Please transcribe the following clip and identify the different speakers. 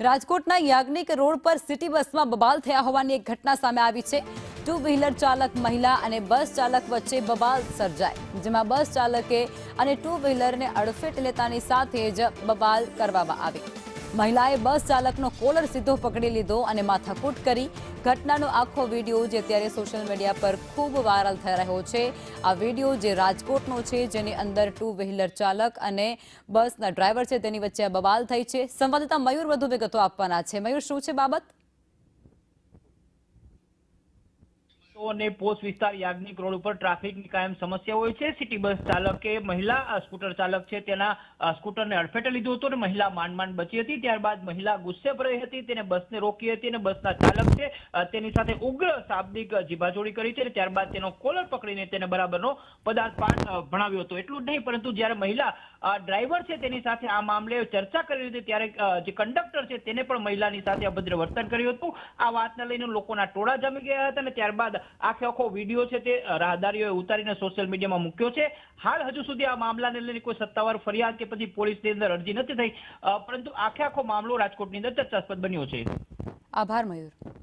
Speaker 1: રાજકોટના યાજ્ઞિક રોડ પર સિટી બસમાં બબાલ થયા હોવાની એક ઘટના સામે આવી છે। ટુ વ્હીલર ચાલક મહિલા અને બસ ચાલક વચ્ચે બબાલ સર્જાઈ, જેમાં બસ ચાલકે અને ટુ વ્હીલરને અડફેટ લેતાની સાથે જ બબાલ કરવામાં આવી। મહિલાએ બસ ચાલકનો કોલર સીધો પકડી લીધો અને માથાકૂટ કરી। ઘટનાનો આખો વિડીયો જે અત્યારે સોશિયલ મીડિયા પર ખૂબ વાયરલ થઈ રહ્યો છે। આ વિડીયો જે રાજકોટનો છે, જેની અંદર ટુ વ્હીલર ચાલક અને બસના ડ્રાઈવર છે તેની વચ્ચે આ બબાલ થઈ છે। સંવાદદાતા મયુર વધુ વિગતો આપવાના છે। મયુર, શું છે બાબત?
Speaker 2: અને પોસ્ટ વિસ્તાર યાજ્ઞિક રોડ ઉપર ટ્રાફિકની કાયમ સમસ્યા હોય છે। સિટી બસ ચાલકે મહિલા સ્કૂટર ચાલક છે તેના સ્કૂટરને અડફેટે લીધું હતું અને મહિલા માંડ બચી હતી। ત્યારબાદ મહિલા ગુસ્સે ભરાઈ હતી, તેને બસને રોકી હતી અને બસના ચાલક છે તેની સાથે ઉગ્ર શાબ્દિક જીભાજોડી કરી છે। ત્યારબાદ તેનો કોલર પકડીને તેને બરાબરનો પદાર્થપાઠ ભણાવ્યો હતો। એટલું જ નહીં, પરંતુ જ્યારે મહિલા ડ્રાઈવર છે તેની સાથે આ મામલે ચર્ચા કરી હતી ત્યારે જે કંડક્ટર છે તેને પણ મહિલાની સાથે અભદ્ર વર્તન કર્યું હતું। આ વાતને લઈને લોકોના ટોળા જમી ગયા હતા અને ત્યારબાદ આખો વિડીયો છે તે રાહદારીઓએ ઉતારીને સોશિયલ મીડિયામાં મૂક્યો છે। હાલ હજુ સુધી આ મામલાને લઈને કોઈ સત્તાવાર ફરિયાદ કે પછી પોલીસની અંદર અરજી નથી થઈ, પરંતુ આખો મામલો રાજકોટની અંદર ચર્ચાસ્પદ બન્યો છે।
Speaker 1: આભાર મયુર।